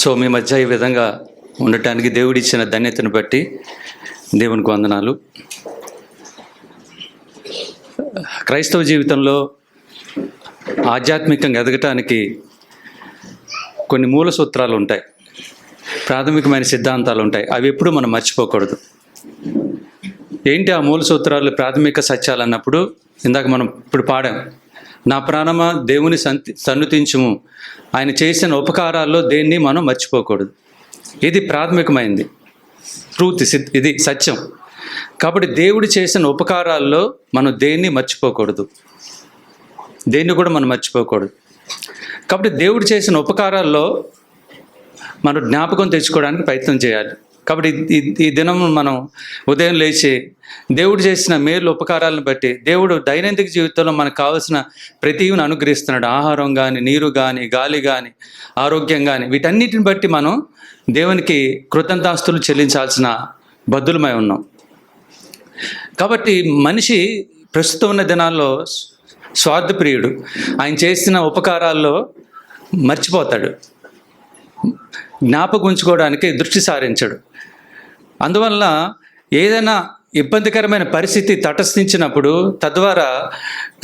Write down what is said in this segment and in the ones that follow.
So మీ మధ్య ఈ విధంగా ఉండటానికి దేవుడిచ్చిన ధన్యతను బట్టి దేవునికి వందనాలు. క్రైస్తవ జీవితంలో ఆధ్యాత్మికంగా ఎదగటానికి కొన్ని మూల సూత్రాలు ఉంటాయి, ప్రాథమికమైన సిద్ధాంతాలు ఉంటాయి. అవి ఎప్పుడు మనం మర్చిపోకూడదు. ఏంటి ఆ మూల సూత్రాలు, ప్రాథమిక సత్యాలు అన్నప్పుడు ఇందాక మనం ఇప్పుడు పాడాం, నా ప్రాణమా దేవుని సన్నుతించుము, ఆయన చేసిన ఉపకారాల్లో దేన్ని మనం మర్చిపోకూడదు. ఇది ప్రాథమికమైంది ట్రూత్, ఇది సత్యం. కాబట్టి దేవుడు చేసిన ఉపకారాల్లో మనం దేన్ని మర్చిపోకూడదు, దేన్ని కూడా మనం మర్చిపోకూడదు. కాబట్టి దేవుడు చేసిన ఉపకారాల్లో మనం జ్ఞాపకం తెచ్చుకోవడానికి ప్రయత్నం చేయాలి. కాబట్టి ఈ దినం మనం ఉదయం లేచి దేవుడు చేసిన మేలు ఉపకారాలను బట్టి దేవుడు దైనందిక జీవితంలో మనకు కావాల్సిన ప్రతిని అనుగ్రహిస్తున్నాడు. ఆహారం కానీ, నీరు కానీ, గాలి కానీ, ఆరోగ్యం కానీ, వీటన్నిటిని బట్టి మనం దేవునికి కృతజ్ఞతాస్తులు చెల్లించాల్సిన బద్దులమై ఉన్నాం. కాబట్టి మనిషి ప్రస్తుతం ఉన్న దినాల్లో స్వార్థప్రియుడు. ఆయన చేసిన ఉపకారాల్లో మర్చిపోతాడు, జ్ఞాపకం ఉంచుకోవడానికి దృష్టి సారించడు. అందువల్ల ఏదైనా ఇబ్బందికరమైన పరిస్థితి తటస్థించినప్పుడు తద్వారా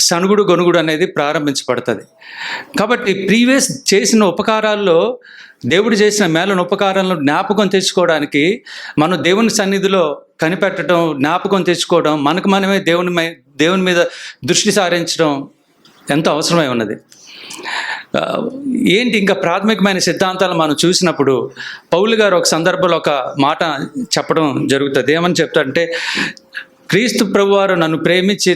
సణుగుడు గొనుగుడు అనేది ప్రారంభించబడుతుంది. కాబట్టి ప్రీవియస్ చేసిన ఉపకారాల్లో, దేవుడు చేసిన మేలను ఉపకారాలను జ్ఞాపకం తెచ్చుకోవడానికి మనం దేవుని సన్నిధిలో కనిపెట్టడం, జ్ఞాపకం తెచ్చుకోవడం, మనకు మనమే దేవుని మీద దృష్టి సారించడం ఎంతో అవసరమై ఉన్నది. ఏంటి ఇంకా ప్రాథమికమైన సిద్ధాంతాలు మనం చూసినప్పుడు పౌలు గారు ఒక సందర్భంలో ఒక మాట చెప్పడం జరుగుతుంది. ఏమని చెప్తాడంటే, క్రీస్తు ప్రభువారు నన్ను ప్రేమించి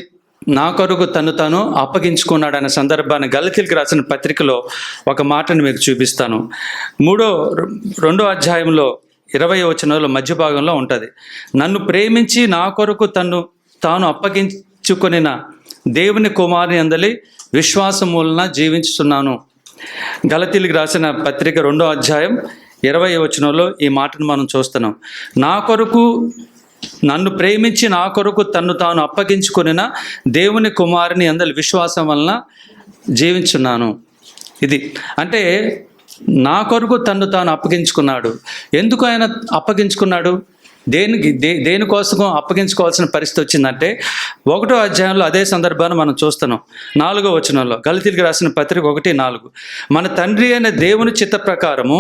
నా కొరకు తను తాను అప్పగించుకున్నాడు అనే సందర్భాన్ని గలతీయులకు రాసిన పత్రికలో ఒక మాటను మీకు చూపిస్తాను. 2వ అధ్యాయంలో 20వ వచనంలో మధ్య భాగంలో ఉంటుంది, నన్ను ప్రేమించి నా కొరకు తాను అప్పగించుకొనిన దేవుని కుమారుని అందలి విశ్వాసం మూలన జీవించుతున్నాను. గలతీయులకు రాసిన పత్రిక 2వ అధ్యాయం 20వ వచనంలో ఈ మాటను మనం చూస్తున్నాం. నన్ను ప్రేమించి నా కొరకు తాను అప్పగించుకొనిన దేవుని కుమారుని అందలి విశ్వాసం వలన జీవించున్నాను. ఇది అంటే నా కొరకు తాను అప్పగించుకున్నాడు. ఎందుకు ఆయన అప్పగించుకున్నాడు? దేనికోసం అప్పగించుకోవాల్సిన పరిస్థితి వచ్చిందంటే 1వ అధ్యాయంలో అదే సందర్భాన్ని మనం చూస్తున్నాం. 4వ వచనంలో గలతీయులకు రాసిన పత్రిక 1:4, మన తండ్రి అయిన దేవుని చిత్త ప్రకారము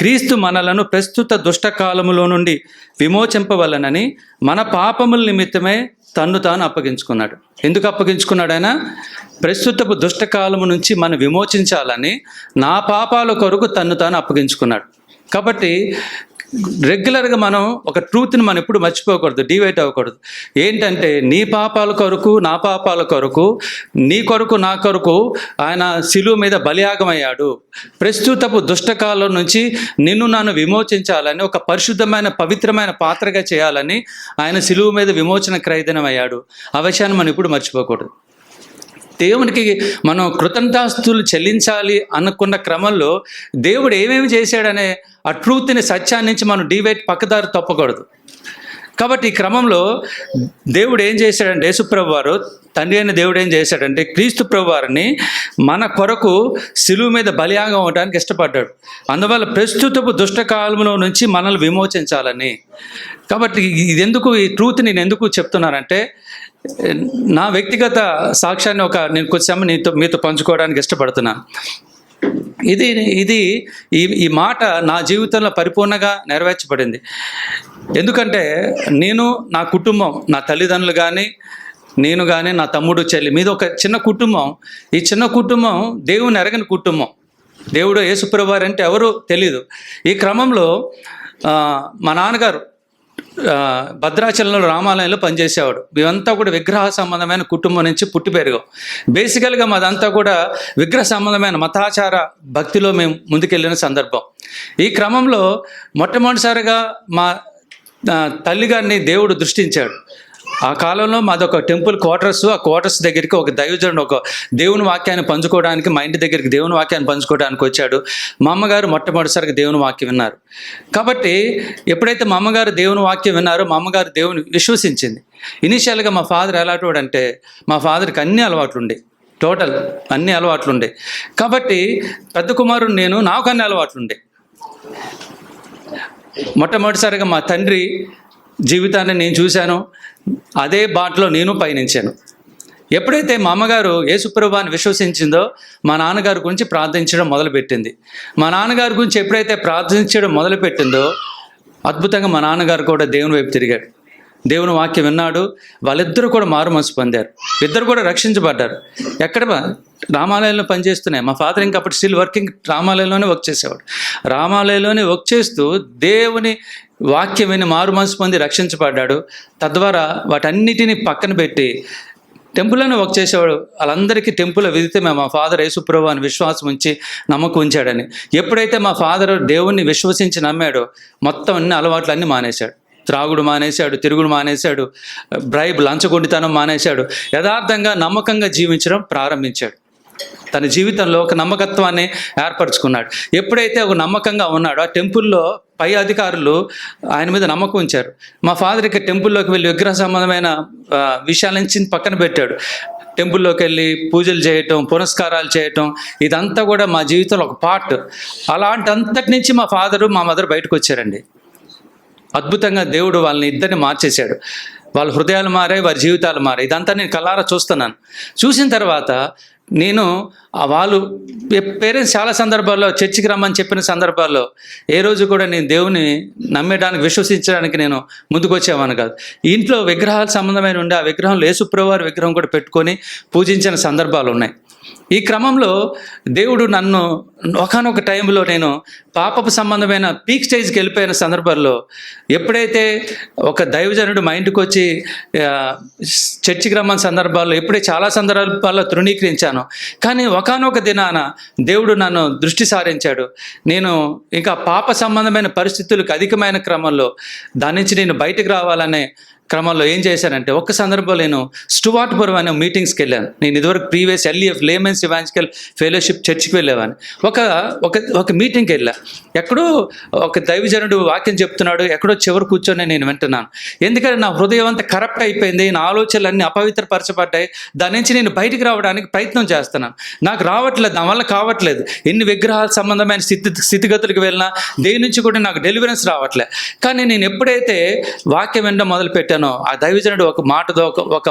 క్రీస్తు మనలను ప్రస్తుత దుష్టకాలములో నుండి విమోచింపవలనని మన పాపముల నిమిత్తమే తాను అప్పగించుకున్నాడు. ఎందుకు అప్పగించుకున్నాడు? ఆయన ప్రస్తుతపు దుష్టకాలము నుంచి మనం విమోచించాలని నా పాపాల కొరకు తాను అప్పగించుకున్నాడు. కాబట్టి రెగ్యులర్గా మనం ఒక ట్రూత్ని మనం ఎప్పుడు మర్చిపోకూడదు, డివైట్ అవ్వకూడదు. ఏంటంటే నీ పాపాల కొరకు, నా పాపాల కొరకు, నీ కొరకు, నా కొరకు ఆయన శిలువ మీద బలియాగమయ్యాడు. ప్రస్తుతపు దుష్టకాలం నుంచి నన్ను విమోచించాలని, ఒక పరిశుద్ధమైన పవిత్రమైన పాత్రగా చేయాలని ఆయన శిలువ మీద విమోచన క్రయధనం అయ్యాడు. ఆ విషయాన్ని మనం ఎప్పుడు మర్చిపోకూడదు. దేవునికి మనం కృతజ్ఞతాస్తులు చెల్లించాలి అనుకున్న క్రమంలో దేవుడు ఏమేమి చేశాడనే ఆ ట్రూత్ని, సత్యాన్ని నుంచి మనం డివైట్ పక్కదారి తప్పకూడదు. కాబట్టి ఈ క్రమంలో దేవుడు ఏం చేశాడంటే, యేసుప్రభు వారు, తండ్రి అయిన దేవుడు ఏం చేశాడంటే, క్రీస్తు ప్రభు వారిని మన కొరకు శిలువ మీద బలియాగం అవ్వడానికి ఇష్టపడ్డాడు. అందువల్ల ప్రస్తుతపు దుష్టకాలంలో నుంచి మనల్ని విమోచించాలని. కాబట్టి ఈ ట్రూత్ నేను ఎందుకు చెప్తున్నానంటే, నా వ్యక్తిగత సాక్ష్యాన్ని నేను కొంచెం మీతో పంచుకోవడానికి ఇష్టపడుతున్నాను. ఈ మాట నా జీవితంలో పరిపూర్ణంగా నెరవేర్చబడింది. ఎందుకంటే నా కుటుంబం, నా తల్లిదండ్రులు కానీ, నేను కానీ, నా తమ్ముడు, చెల్లి మీద ఒక చిన్న కుటుంబం. ఈ చిన్న కుటుంబం దేవుని ఎరగని కుటుంబం. దేవుడు యేసుప్రభు వారు అంటే ఎవరో తెలీదు. ఈ క్రమంలో మా నాన్నగారు భద్రాచలంలో రామాలయంలో పనిచేసేవాడు. మేమంతా కూడా విగ్రహ సంబంధమైన కుటుంబం నుంచి పుట్టి పెరిగాం. బేసికల్గా మాదంతా కూడా విగ్రహ సంబంధమైన మతాచార భక్తిలో మేము ముందుకెళ్ళిన సందర్భం. ఈ క్రమంలో మొట్టమొదటిసారిగా మా తల్లిగారిని దేవుడు దృష్టించాడు. ఆ కాలంలో మాదొక టెంపుల్ క్వార్టర్స్. ఆ క్వార్టర్స్ దగ్గరికి ఒక దైవజనుడు ఒక దేవుని వాక్యాన్ని పంచుకోవడానికి, మా ఇంటి దగ్గరికి దేవుని వాక్యాన్ని పంచుకోవడానికి వచ్చాడు. మా అమ్మగారు మొట్టమొదటిసారిగా దేవుని వాక్యం విన్నారు. కాబట్టి ఎప్పుడైతే మా అమ్మగారు దేవుని వాక్యం విన్నారో మా అమ్మగారు దేవుని విశ్వసించింది. ఇనీషియల్గా మా ఫాదర్ ఎలాంటి మా ఫాదర్కి అన్ని అలవాట్లుండే, టోటల్ అన్ని అలవాట్లుండే. కాబట్టి పెద్ద కుమారుడు నాకు అన్ని అలవాట్లుండే. మొట్టమొదటిసారిగా మా తండ్రి జీవితాన్ని నేను చూశాను, అదే బాటలో నేను పయనించాను. ఎప్పుడైతే మా అమ్మగారు యేసుప్రభువుని విశ్వసించిందో మా నాన్నగారి గురించి ప్రార్థించడం మొదలుపెట్టింది. మా నాన్నగారి గురించి ఎప్పుడైతే ప్రార్థించడం మొదలుపెట్టిందో అద్భుతంగా మా నాన్నగారు కూడా దేవుని వైపు తిరిగాడు. దేవుని వాక్యం విన్నాడు. వాళ్ళిద్దరూ కూడా మారు మనసు పొందారు. ఇద్దరు కూడా రక్షించబడ్డారు. ఎక్కడ? రామాలయంలో పనిచేస్తున్నాయి. మా ఫాదర్ ఇంకా అప్పుడు స్టిల్ వర్కింగ్, రామాలయంలోనే వర్క్ చేసేవాడు. రామాలయంలోనే వర్క్ చేస్తూ దేవుని వాక్యం విని మారు మనసు పొంది రక్షించబడ్డాడు. తద్వారా వాటన్నిటిని పక్కన పెట్టి టెంపుల్లోనే వర్క్ చేసేవాడు. వాళ్ళందరికీ టెంపుల్లో విధితే మా ఫాదర్ యేసుప్రభు అని విశ్వాసం ఉంచి నమ్మకం ఉంచాడని. ఎప్పుడైతే మా ఫాదర్ దేవుణ్ణి విశ్వసించి నమ్మాడో మొత్తం అన్ని అలవాట్లు అన్నీ మానేశాడు. త్రాగుడు మానేశాడు, తిరుగుడు మానేశాడు, లంచగొండితనం మానేశాడు. యథార్థంగా నమ్మకంగా జీవించడం ప్రారంభించాడు. తన జీవితంలో ఒక నమ్మకత్వాన్ని ఏర్పరచుకున్నాడు. ఎప్పుడైతే ఒక నమ్మకంగా ఉన్నాడో ఆ టెంపుల్లో పై అధికారులు ఆయన మీద నమ్మకం ఉంచారు. మా ఫాదర్ ఇక టెంపుల్లోకి వెళ్ళి విగ్రహ సంబంధమైన విషయాల నుంచి పక్కన పెట్టాడు. టెంపుల్లోకి వెళ్ళి పూజలు చేయటం, పునస్కారాలు చేయటం, ఇదంతా కూడా మా జీవితంలో ఒక పార్ట్. అలాంటంతటి నుంచి మా ఫాదరు మా మదర్ బయటకు వచ్చారండి. అద్భుతంగా దేవుడు వాళ్ళని ఇద్దరిని మార్చేశాడు. వాళ్ళ హృదయాలు మారాయి, వారి జీవితాలు మారాయి. ఇదంతా నేను కళ్ళారా చూస్తున్నాను. చూసిన తర్వాత నేను వాళ్ళు పేరెంట్స్ చాలా సందర్భాల్లో చర్చికి రమ్మని చెప్పిన సందర్భాల్లో ఏ రోజు కూడా నేను దేవుని నమ్మడానికి, విశ్వసించడానికి నేను ముందుకు వచ్చేవాను కాదు. ఇంట్లో విగ్రహాలు సంబంధమైన ఉండే ఆ విగ్రహంలో యేసుప్రభువారి విగ్రహం కూడా పెట్టుకొని పూజించిన సందర్భాలు ఉన్నాయి. ఈ క్రమంలో దేవుడు నన్ను ఒకానొక టైంలో నేను పాపపు సంబంధమైన పీక్ స్టేజ్కి వెళ్ళిపోయిన సందర్భాల్లో ఎప్పుడైతే ఒక దైవజనుడు మా ఇంటికి వచ్చి చర్చికి రమ్మని సందర్భాల్లో ఎప్పుడైతే చాలా సందర్భాల్లో తృణీకరించాను. కానీ ఒకానొక దినాన దేవుడు నన్ను దృష్టి సారించాడు. నేను ఇంకా పాప సంబంధమైన పరిస్థితులకు అధికమైన క్రమంలో దాని నుంచి నేను బయటకు రావాలనే క్రమంలో ఏం చేశానంటే, ఒక్క సందర్భంలో నేను స్టువార్ట్పురం అనే మీటింగ్స్కి వెళ్ళాను. నేను ఇదివరకు previous LEF laymen's evangelical fellowship చర్చికి వెళ్ళేవాడిని. ఒక మీటింగ్కి వెళ్ళా. ఎక్కడో ఒక దైవజనుడు వాక్యం చెప్తున్నాడు, ఎక్కడో చివరి కూర్చొని నేను వింటున్నాను. ఎందుకంటే నా హృదయం అంతా కరప్ట్ అయిపోయింది, నా ఆలోచనలన్నీ అపవిత్రపరచబడ్డాయి. దాని నుంచి నేను బయటికి రావడానికి ప్రయత్నం చేస్తున్నాను. నాకు రావట్లేదు, నా వల్ల కావట్లేదు. ఎన్ని విగ్రహాల సంబంధమైన స్థితిగతులకు వెళ్ళినా దేని నుంచి కూడా నాకు డెలివరెన్స్ రావట్లేదు. కానీ నేను ఎప్పుడైతే వాక్యం వినడం మొదలుపెట్టాను, ఆ దైవజనుడు ఒక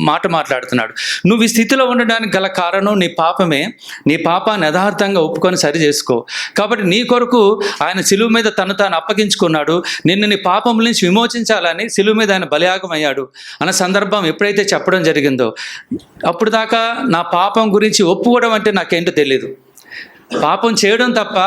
మాట మాట్లాడుతున్నాడు. నువ్వు ఈ స్థితిలో ఉండడానికి గల కారణం నీ పాపమే. నీ పాపాన్ని యథార్థంగా ఒప్పుకొని సరి చేసుకో. కాబట్టి నీ కొరకు ఆయన సిలువ మీద తను తాను అప్పగించుకున్నాడు. నిన్ను నీ పాపం నుంచి విమోచించాలని సిలువ మీద ఆయన బలియాగం అయ్యాడు అన్న సందర్భం ఎప్పుడైతే చెప్పడం జరిగిందో, అప్పుడు దాకా నా పాపం గురించి ఒప్పుకోవడం అంటే నాకేంటో తెలీదు. పాపం చేయడం తప్ప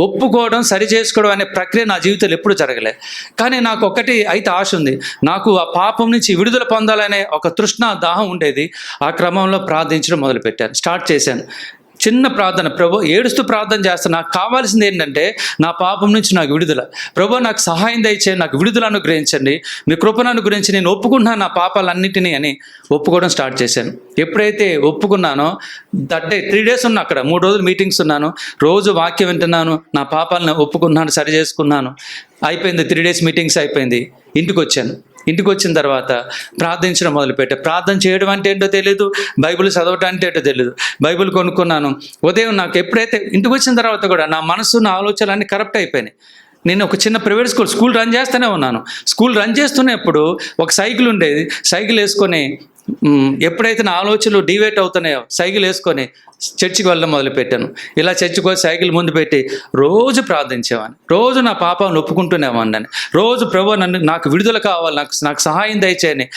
ఒప్పుకోవడం, సరి చేసుకోవడం అనే ప్రక్రియ నా జీవితంలో ఎప్పుడు జరగలే. కానీ నాకు ఒకటి అయితే ఆశ ఉంది. నాకు ఆ పాపం నుంచి విడుదల పొందాలనే ఒక తృష్ణ, దాహం ఉండేది. ఆ క్రమంలో ప్రార్థించడం మొదలుపెట్టాను, స్టార్ట్ చేశాను. చిన్న ప్రార్థన, ప్రభు ఏడుస్తూ ప్రార్థన చేస్తాను. నాకు కావాల్సింది ఏంటంటే నా పాపం నుంచి నాకు విడుదల. ప్రభు నాకు సహాయం దయచేయండి, నాకు విడుదల అనుగ్రహించండి, మీ కృపను అనుగ్రహించి నేను ఒప్పుకుంటున్నాను నా పాపాలన్నింటినీ అని ఒప్పుకోవడం స్టార్ట్ చేశాను. ఎప్పుడైతే ఒప్పుకున్నానో దట్ డే 3 days ఉన్నా అక్కడ, 3 రోజులు మీటింగ్స్ ఉన్నాను. రోజు వాక్యం వింటున్నాను, నా పాపాలను ఒప్పుకున్నాను, సరి చేసుకున్నాను. అయిపోయింది, 3 days మీటింగ్స్ అయిపోయింది. ఇంటికి వచ్చాను. ఇంటికి వచ్చిన తర్వాత ప్రార్థించడం మొదలుపెట్టాను. ప్రార్థన చేయడం అంటే ఏంటో తెలియదు, బైబిల్ చదవటం అంటే ఏంటో తెలియదు. బైబిల్ కొనుక్కున్నాను. ఉదయం నాకు ఎప్పుడైతే ఇంటికి వచ్చిన తర్వాత కూడా నా మనసు, నా ఆలోచనలు అన్నీ కరప్ట్ అయిపోయినాయి. నేను ఒక చిన్న ప్రైవేట్ స్కూల్ రన్ చేస్తూనే ఉన్నాను. స్కూల్ రన్ చేస్తున్నప్పుడు ఒక సైకిల్ ఉండేది. సైకిల్ వేసుకొని ఎప్పుడైతే నా ఆలోచనలు డివేట్ అవుతున్నాయో సైకిల్ వేసుకొని చర్చికి వెళ్ళడం మొదలుపెట్టాను. ఇలా చర్చికి వచ్చి సైకిల్ ముందు పెట్టి రోజు ప్రార్థించేవాడిని. రోజు నా పాపాలను ఒప్పుకుంటూనేవాడిని. రోజు ప్రభు నాకు విడుదల కావాలి, నాకు సహాయం దయచేయని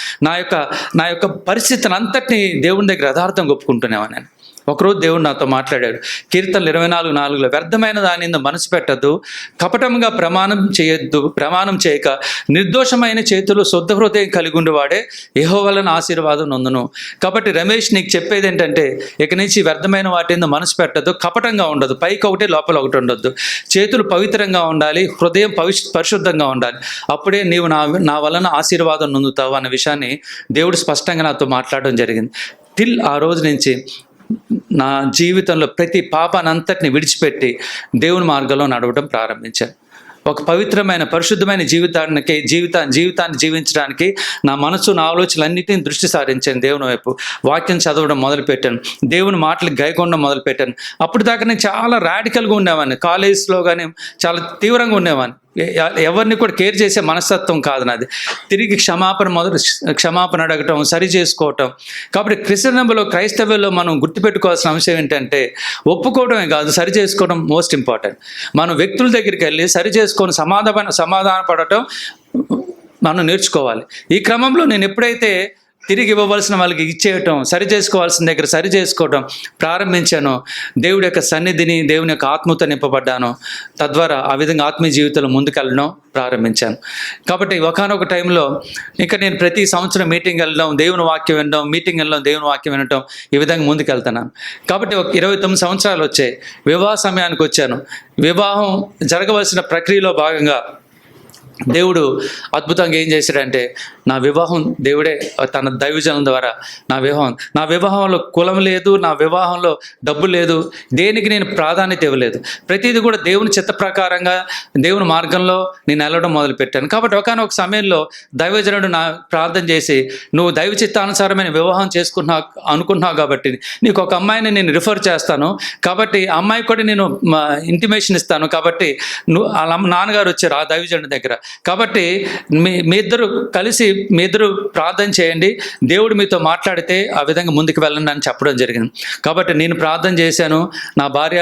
నా యొక్క పరిస్థితిని అంతటినీ దేవుని దగ్గర యథార్థంగా ఒప్పుకుంటూనేవాడిని. ఒకరోజు దేవుడు నాతో మాట్లాడాడు. కీర్తనలు 24:4 వ్యర్థమైన దాని మీద మనసు పెట్టద్దు, కపటంగా ప్రమాణం చేయక నిర్దోషమైన చేతులు శుద్ధ హృదయం కలిగి ఉండేవాడే యెహోవా ఆశీర్వాదం నొందును. కాబట్టి రమేష్, నీకు చెప్పేది ఏంటంటే, ఇక నుంచి వ్యర్థమైన వాటి మీద మనసు పెట్టద్దు, కపటంగా ఉండదు, పైకి ఒకటి లోపల ఒకటి ఉండొద్దు, చేతులు పవిత్రంగా ఉండాలి, హృదయం పరిశుద్ధంగా ఉండాలి. అప్పుడే నీవు నా వలన ఆశీర్వాదం నొందుతావు అన్న విషయాన్ని దేవుడు స్పష్టంగా నాతో మాట్లాడడం జరిగింది. ఆ రోజు నుంచి నా జీవితంలో ప్రతి పాపానంతటిని విడిచిపెట్టి దేవుని మార్గంలో నడవడం ప్రారంభించాను. ఒక పవిత్రమైన పరిశుద్ధమైన జీవితాన్ని జీవించడానికి నా మనసు నా ఆలోచనలన్నిటిని దృష్టి సారించాను దేవుని వైపు. వాక్యం చదవడం మొదలుపెట్టాను, దేవుని మాటలు గైకొనడం మొదలుపెట్టాను. అప్పుడు దాకా నేను చాలా రాడికల్గా ఉండేవాడిని, కాలేజ్లో కానీ చాలా తీవ్రంగా ఉండేవాడిని. ఎవరిని కూడా కేర్ చేసే మనస్తత్వం కాదు నాది. తిరిగి క్షమాపణ అడగటం, సరి చేసుకోవటం. కాబట్టి క్రైస్తవ్యంలో మనం గుర్తుపెట్టుకోవాల్సిన అంశం ఏంటంటే ఒప్పుకోవడమే కాదు, సరి చేసుకోవడం మోస్ట్ ఇంపార్టెంట్. మనం వ్యక్తుల దగ్గరికి వెళ్ళి సరి చేసుకొని సమాధాన పడటం మనం నేర్చుకోవాలి. ఈ క్రమంలో నేను ఎప్పుడైతే తిరిగి ఇవ్వవలసిన వాళ్ళకి ఇచ్చేయటం, సరి చేసుకోవాల్సిన దగ్గర సరి చేసుకోవటం ప్రారంభించాను, దేవుడి యొక్క సన్నిధిని, దేవుని యొక్క ఆత్మతో నింపబడ్డాను. తద్వారా ఆ విధంగా ఆత్మీయ జీవితంలో ముందుకెళ్ళడం ప్రారంభించాను. కాబట్టి ఒకానొక టైంలో ఇంకా నేను ప్రతి సంవత్సరం మీటింగ్ వెళ్ళడం, దేవుని వాక్యం వినడం, మీటింగ్ వెళ్ళడం, దేవుని వాక్యం వినడం, ఈ విధంగా ముందుకెళ్తున్నాను. కాబట్టి ఒక 29 సంవత్సరాలు వచ్చాయి. వివాహ సమయానికి వచ్చాను. వివాహం జరగవలసిన ప్రక్రియలో భాగంగా దేవుడు అద్భుతంగా ఏం చేశాడంటే, నా వివాహం దేవుడే తన దైవజనం ద్వారా నా వివాహంలో కులం లేదు, నా వివాహంలో డబ్బు లేదు, దేనికి నేను ప్రాధాన్యత ఇవ్వలేదు. ప్రతిదీ కూడా దేవుని చిత్త ప్రకారంగా దేవుని మార్గంలో నేను వెళ్ళడం మొదలుపెట్టాను. కాబట్టి ఒకనొక సమయంలో దైవజనుడు నా ప్రార్థన చేసి, నువ్వు దైవ చిత్తానుసారమైన వివాహం అనుకుంటున్నావు కాబట్టి నీకు ఒక అమ్మాయిని నేను రిఫర్ చేస్తాను, కాబట్టి ఆ అమ్మాయికి కూడా నేను ఇంటిమేషన్ ఇస్తాను, కాబట్టి వాళ్ళ నాన్నగారు వచ్చారు ఆ దైవజనుడి దగ్గర, కాబట్టి మీ ఇద్దరు కలిసి మీ ఇద్దరు ప్రార్థన చేయండి, దేవుడు మీతో మాట్లాడితే ఆ విధంగా ముందుకు వెళ్ళండి అని చెప్పడం జరిగింది. కాబట్టి నేను ప్రార్థన చేశాను, నా భార్య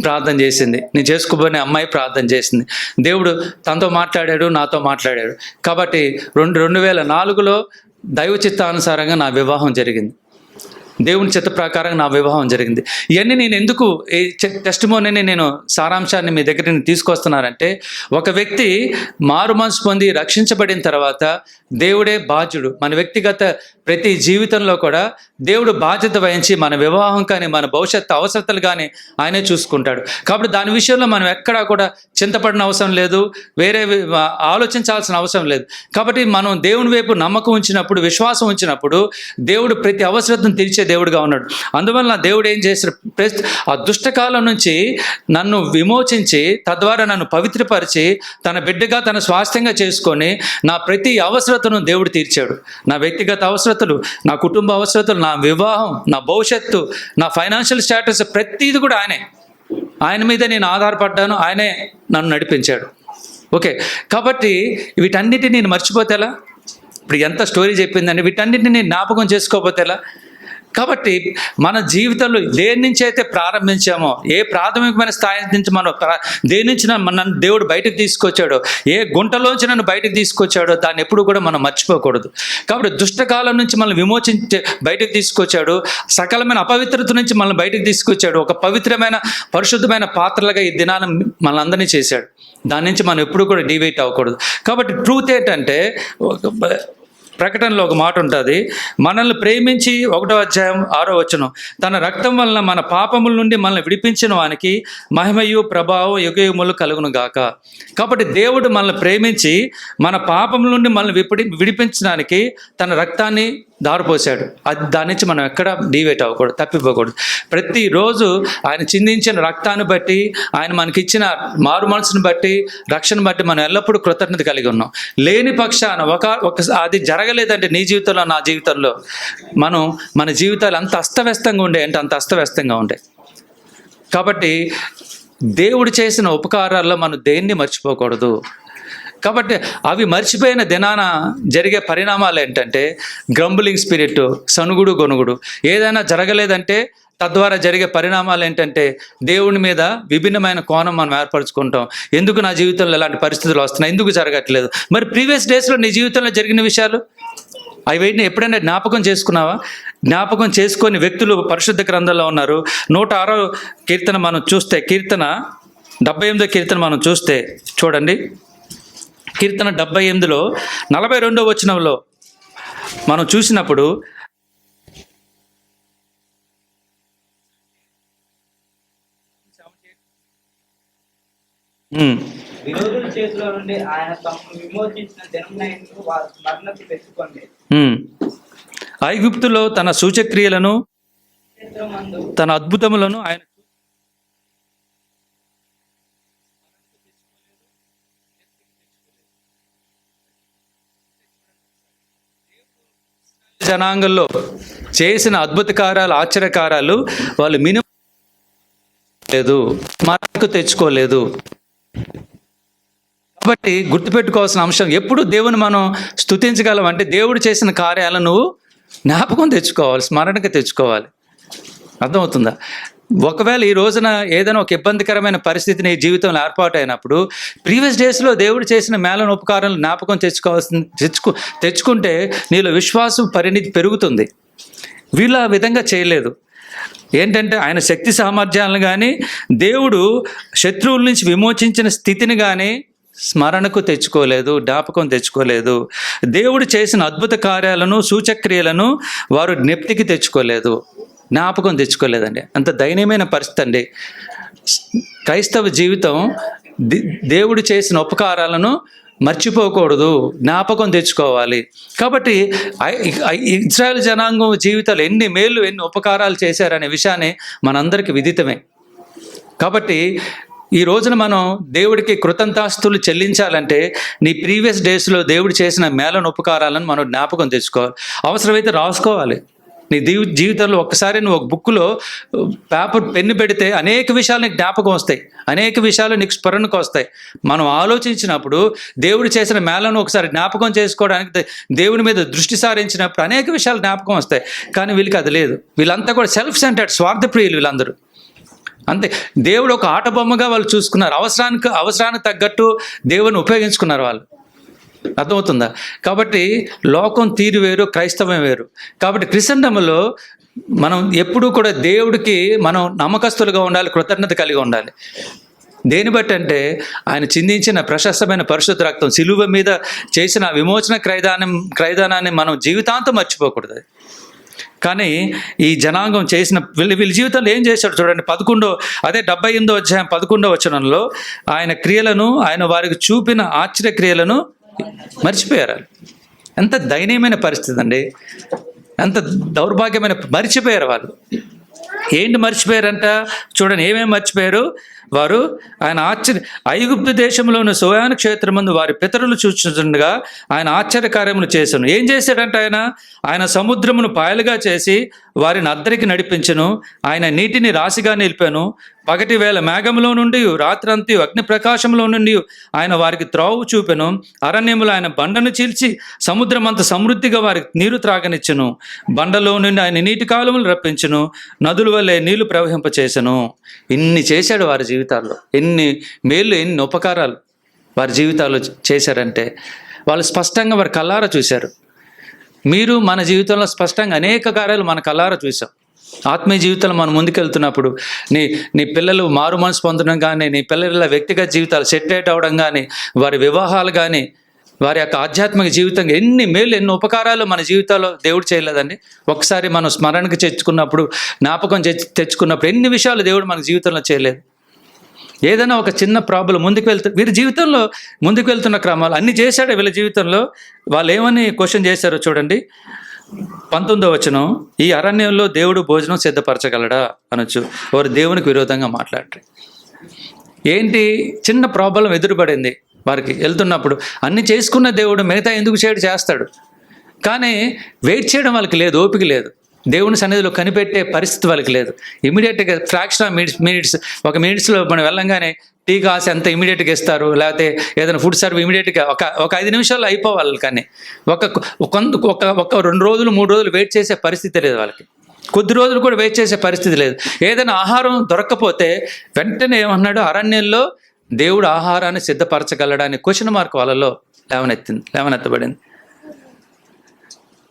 ప్రార్థన చేసింది, నేను చేసుకోబోయే అమ్మాయి ప్రార్థన చేసింది. దేవుడు తనతో మాట్లాడాడు, నాతో మాట్లాడాడు. కాబట్టి 2004లో దైవ చిత్తానుసారంగా నా వివాహం జరిగింది. దేవుని చిత్త ప్రకారం నా వివాహం జరిగింది. ఇవన్నీ నేను ఎందుకు ఈ టెస్టిమోనీని నేను సారాంశాన్ని మీ దగ్గర తీసుకొస్తున్నానంటే, ఒక వ్యక్తి మారు మనసు పొంది రక్షించబడిన తర్వాత దేవుడే బాధ్యుడు. మన వ్యక్తిగత ప్రతి జీవితంలో కూడా దేవుడు బాధ్యత వహించి మన వివాహం కానీ మన భవిష్యత్తు అవసరతలు కానీ ఆయనే చూసుకుంటాడు. కాబట్టి దాని విషయంలో మనం ఎక్కడా కూడా చింతపడిన అవసరం లేదు, వేరే ఆలోచించాల్సిన అవసరం లేదు. కాబట్టి మనం దేవుని వైపు నమ్మకం ఉంచినప్పుడు, విశ్వాసం ఉంచినప్పుడు దేవుడు ప్రతి అవసరతను తీర్చే దేవుడుగా ఉన్నాడు. అందువల్ల దేవుడు ఏం చేశాడు, ఆ దుష్టకాలం నుంచి నన్ను విమోచించి తద్వారా నన్ను పవిత్రపరిచి తన బిడ్డగా తన స్వాస్థ్యంగా చేసుకొని నా ప్రతి అవసరతను దేవుడు తీర్చాడు. నా వ్యక్తిగత అవసరతలు, నా కుటుంబ అవసరతలు, నా వివాహం, నా భవిష్యత్తు, నా ఫైనాన్షియల్ స్టేటస్, ప్రతిది కూడా ఆయన మీద నేను ఆధారపడ్డాను, ఆయనే నన్ను నడిపించాడు. ఓకే, కాబట్టి వీటన్నిటిని నేను మర్చిపోతే ఎలా? ఇప్పుడు ఎంత స్టోరీ చెప్పిందని వీటన్నిటిని నేను జ్ఞాపకం చేసుకోకపోతే ఎలా? కాబట్టి మన జీవితంలో దేని నుంచి అయితే ప్రారంభించామో, ఏ ప్రాథమికమైన స్థాయి నుంచి మనం దేని నుంచి నన్ను దేవుడు బయటకు తీసుకొచ్చాడో, ఏ గుంటలోంచి నన్ను బయటకు తీసుకొచ్చాడో దాన్ని ఎప్పుడు కూడా మనం మర్చిపోకూడదు. కాబట్టి దుష్టకాలం నుంచి మనల్ని విమోచించి బయటకు తీసుకొచ్చాడు, సకలమైన అపవిత్రత నుంచి మనల్ని బయటకు తీసుకొచ్చాడు, ఒక పవిత్రమైన పరిశుద్ధమైన పాత్రలుగా ఈ దినాన్ని మనల్ని అందరినీ చేశాడు. దాని నుంచి మనం ఎప్పుడు కూడా డివైట్ అవ్వకూడదు. కాబట్టి ట్రూత్ ఏంటంటే, ప్రకటనలో ఒక మాట ఉంటుంది, మనల్ని ప్రేమించి 1వ అధ్యాయం 6వ వచనం, తన రక్తం వలన మన పాపముల నుండి మనల్ని విడిపించిన వానికి మహిమయు ప్రభావం యుగయుగములు కలుగును గాక. కాబట్టి దేవుడు మనల్ని ప్రేమించి మన పాపముల నుండి మనల్ని విడిపించడానికి తన రక్తాన్ని దారిపోసాడు. దాని నుంచి మనం ఎక్కడ డివేట్ అవ్వకూడదు, తప్పిపోకూడదు. ప్రతిరోజు ఆయన చిందించిన రక్తాన్ని బట్టి, ఆయన మనకిచ్చిన మారు మనసును బట్టి, రక్షణ బట్టి మనం ఎల్లప్పుడూ కృతజ్ఞత కలిగి ఉన్నాం. లేని పక్షాన అది జరగలేదంటే నీ జీవితంలో, నా జీవితంలో మన జీవితాలు అంత అస్తవ్యస్తంగా ఉండే అంటే అంత అస్తవ్యస్తంగా ఉండే. కాబట్టి దేవుడు చేసిన ఉపకారాల్లో మనం దేన్ని మర్చిపోకూడదు. కాబట్టి అవి మర్చిపోయిన దినాన జరిగే పరిణామాలు ఏంటంటే, గ్రంబులింగ్ స్పిరిట్, సనుగుడు గొనుగుడు. ఏదైనా జరగలేదంటే తద్వారా జరిగే పరిణామాలు ఏంటంటే, దేవుని మీద విభిన్నమైన కోణం మనం ఏర్పరచుకుంటాం. ఎందుకు నా జీవితంలో ఇలాంటి పరిస్థితులు వస్తున్నాయి, ఎందుకు జరగట్లేదు? మరి ప్రీవియస్ డేస్లో నీ జీవితంలో జరిగిన విషయాలు అవి ఎప్పుడైనా జ్ఞాపకం చేసుకున్నావా? జ్ఞాపకం చేసుకొని వ్యక్తులు పరిశుద్ధ గ్రంథంలో ఉన్నారు. 106వ కీర్తన మనం చూస్తే, 78వ కీర్తన మనం చూస్తే చూడండి, కీర్తన 78లో 42వ వచనంలో మనం చూసినప్పుడు, విరోధుల చేతిలో నుండి ఆయన తమను విమోచించిన దినమునైనను వారు స్మరణకు తెచ్చుకోండి. ఐగుప్తులో తన సూచక్రియలను, తన అద్భుతములను ఆయన జనాంగంలో చేసిన అద్భుత కార్యాలు, ఆశ్చర్యకార్యాలు వాళ్ళు మినిమం లేదు, మనకు తెచ్చుకోలేదు. కాబట్టి గుర్తుపెట్టుకోవాల్సిన అంశం, ఎప్పుడు దేవుని మనం స్తుతించగలం అంటే దేవుడు చేసిన కార్యాలను నువ్వు జ్ఞాపకం తెచ్చుకోవాలి, స్మరణకు తెచ్చుకోవాలి. అర్థమవుతుందా? ఒకవేళ ఈ రోజున ఏదైనా ఒక ఇబ్బందికరమైన పరిస్థితి నీ జీవితంలో ఏర్పాటు అయినప్పుడు ప్రీవియస్ డేస్లో దేవుడు చేసిన మేలను ఉపకారాలు జ్ఞాపకం తెచ్చుకుంటే నీలో విశ్వాసం పరిణితి పెరుగుతుంది. వీళ్ళు ఆ విధంగా చేయలేదు. ఏంటంటే ఆయన శక్తి సామర్థ్యాలను కానీ దేవుడు శత్రువుల నుంచి విమోచించిన స్థితిని కానీ స్మరణకు తెచ్చుకోలేదు, జ్ఞాపకం తెచ్చుకోలేదు. దేవుడు చేసిన అద్భుత కార్యాలను, సూచక్రియలను వారు జ్ఞప్తికి తెచ్చుకోలేదు, జ్ఞాపకం తెచ్చుకోలేదండి. అంత దయనీయమైన పరిస్థితి అండి. క్రైస్తవ జీవితం దేవుడు చేసిన ఉపకారాలను మర్చిపోకూడదు, జ్ఞాపకం తెచ్చుకోవాలి. కాబట్టి ఇజ్రాయెల్ జనాంగం జీవితాలు ఎన్ని మేలు, ఎన్ని ఉపకారాలు చేశారనే విషయాన్ని మనందరికీ విదితమే. కాబట్టి ఈ రోజున మనం దేవుడికి కృతజ్ఞతాస్తులు చెల్లించాలంటే నీ ప్రీవియస్ డేస్లో దేవుడు చేసిన మేలను ఉపకారాలను మనం జ్ఞాపకం తెచ్చుకోవాలి. అవసరమైతే రాసుకోవాలి. నీ జీవితంలో ఒక్కసారి నువ్వు ఒక బుక్లో పేపర్ పెన్ను పెడితే అనేక విషయాలు నీకు జ్ఞాపకం వస్తాయి, అనేక విషయాలు నీకు స్మరణకు వస్తాయి. మనం ఆలోచించినప్పుడు దేవుడు చేసిన మేళను ఒకసారి జ్ఞాపకం చేసుకోవడానికి దేవుని మీద దృష్టి సారించినప్పుడు అనేక విషయాలు జ్ఞాపకం వస్తాయి. కానీ వీళ్ళకి అది లేదు. వీళ్ళంతా కూడా సెల్ఫ్ సెంటర్డ్, స్వార్థప్రియులు వీళ్ళందరూ. అంతే, దేవుడు ఒక ఆట బొమ్మగా వాళ్ళు చూసుకున్నారు. అవసరానికి తగ్గట్టు దేవుని ఉపయోగించుకున్నారు వాళ్ళు. అర్థమవుతుందా? కాబట్టి లోకం తీరు వేరు, క్రైస్తవం వేరు. కాబట్టి క్రిస్టండములో మనం ఎప్పుడూ కూడా దేవుడికి మనం నమ్మకస్తులుగా ఉండాలి, కృతజ్ఞత కలిగి ఉండాలి. దేని బట్టి అంటే ఆయన చిందించిన ప్రశస్తమైన పరిశుద్ధ రక్తం, సిలువ మీద చేసిన విమోచన క్రైదానాన్ని మనం జీవితాంతం మర్చిపోకూడదు. కానీ ఈ జనాంగం చేసిన వీళ్ళ జీవితంలో ఏం చేశాడు చూడండి. 78వ అధ్యాయం 11వ వచనంలో ఆయన క్రియలను, ఆయన వారికి చూపిన ఆశ్చర్య క్రియలను మర్చిపోయారు. ఎంత దయనీయమైన పరిస్థితి అండి, ఎంత దౌర్భాగ్యమైన, మర్చిపోయారు వాళ్ళు. ఏంటి మర్చిపోయారంట చూడండి, ఏమేమి మర్చిపోయారు వారు. ఆయన ఐగుప్తు దేశంలోని సోయాను క్షేత్రమందు వారి పితరులు చూచుండగా ఆయన ఆశ్చర్యకార్యములు చేశాను. ఏం చేశాడంటే ఆయన సముద్రమును పాయలుగా చేసి వారిని అద్దరికి నడిపించెను. ఆయన నీటిని రాశిగా నిలిపాను. పగటి వేళ మేఘంలో నుండి రాత్రంతి అగ్ని ప్రకాశంలో నుండి ఆయన వారికి త్రోవ చూపెను. అరణ్యములు ఆయన బండను చీల్చి సముద్రమంత సమృద్ధిగా వారికి నీరు త్రాగనిచ్చెను. బండలో నుండి ఆయన నీటి కాలువలు రప్పించెను. నదుల వల్లే నీళ్లు ప్రవహింపచేసెను. ఇన్ని చేశాడు వారి జీవితాల్లో. ఎన్ని మేళ్ళు, ఎన్ని ఉపకారాలు వారి జీవితాల్లో చేశారంటే వాళ్ళు స్పష్టంగా వారి కళ్ళారా చూశారు. మీరు మన జీవితంలో స్పష్టంగా అనేక కార్యాలు మన కళ్ళారా చూసాం. ఆత్మీయ జీవితంలో మనం ముందుకెళ్తున్నప్పుడు నీ పిల్లలు మారు మనసు పొందడం కానీ, నీ పిల్లల వ్యక్తిగత జీవితాలు సెటిల్ అవడం కానీ, వారి వివాహాలు కానీ, వారి యొక్క ఆధ్యాత్మిక జీవితం, ఎన్ని మేలు, ఎన్ని ఉపకారాలు మన జీవితాల్లో దేవుడు చేయలేదండి. ఒకసారి మనం స్మరణకు తెచ్చుకున్నప్పుడు, జ్ఞాపకం తెచ్చుకున్నప్పుడు ఎన్ని విషయాలు దేవుడు మన జీవితంలో చేయలేదు. ఏదైనా ఒక చిన్న ప్రాబ్లం వీరి జీవితంలో ముందుకు వెళ్తున్న క్రమాలు అన్ని చేశాడు. వీళ్ళ జీవితంలో వాళ్ళు ఏమని క్వశ్చన్ చేశారో చూడండి. 19వ వచనం, ఈ అరణ్యంలో దేవుడు భోజనం సిద్ధపరచగలడా అనొచ్చు. వారు దేవునికి విరోధంగా మాట్లాడారు. ఏంటి, చిన్న ప్రాబ్లం ఎదురుపడింది వారికి వెళ్తున్నప్పుడు. అన్ని చేసుకున్న దేవుడు మిగతా ఎందుకు చేస్తాడు. కానీ వెయిట్ చేయడం వాళ్ళకి లేదు, ఓపిక లేదు. దేవుని సన్నిధిలో కనిపెట్టే పరిస్థితి వాళ్ళకి లేదు. ఇమీడియట్గా ఫ్రాక్షన్ ఆఫ్ మినిట్స్, ఒక మినిట్స్లో మనం వెళ్ళంగానే టీ కాసి అంత ఇమీడియట్గా ఇస్తారు. లేకపోతే ఏదైనా ఫుడ్ సర్వ్ ఇమీడియట్గా ఒక 5 నిమిషాల్లో అయిపోవాలి. కానీ ఒక 2 రోజులు 3 రోజులు వెయిట్ చేసే పరిస్థితి లేదు వాళ్ళకి. కొద్ది రోజులు కూడా వెయిట్ చేసే పరిస్థితి లేదు. ఏదైనా ఆహారం దొరక్కపోతే వెంటనే ఏమన్నాడు, అరణ్యంలో దేవుడు ఆహారాన్ని సిద్ధపరచగలడానికి క్వశ్చన్ మార్క్ వాళ్ళలో లేవనెత్తబడింది.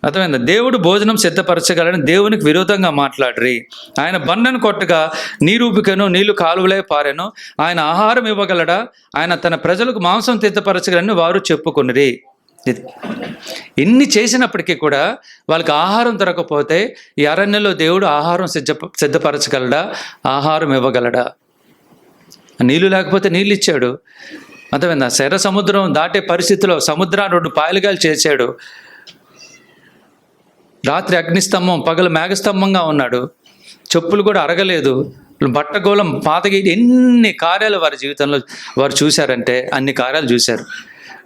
అర్థమైందా? దేవుడు భోజనం సిద్ధపరచగలని దేవునికి విరోధంగా మాట్లాడరి. ఆయన బండను కొట్టగా నీరూపికను, నీళ్లు కాలువలే పారెను. ఆయన ఆహారం ఇవ్వగలడా? ఆయన తన ప్రజలకు మాంసం సిద్ధపరచగలని వారు చెప్పుకునిరి. ఇది ఇన్ని చేసినప్పటికీ కూడా వాళ్ళకి ఆహారం దొరకకపోతే ఈ అరణ్యంలో దేవుడు ఆహారం సిద్ధపరచగలడా? ఆహారం ఇవ్వగలడా? నీళ్లు లేకపోతే నీళ్ళు ఇచ్చాడు. అర్థమైందా? శర సముద్రం దాటే పరిస్థితిలో సముద్రాన్ని 2 పాయలుగా చేశాడు. రాత్రి అగ్నిస్తంభం, పగలు మేఘస్తంభంగా ఉన్నాడు. చెప్పులు కూడా అరగలేదు. బట్టగోళం, పాతగి, ఎన్ని కార్యాలు వారి జీవితంలో వారు చూశారంటే అన్ని కార్యాలు చూశారు.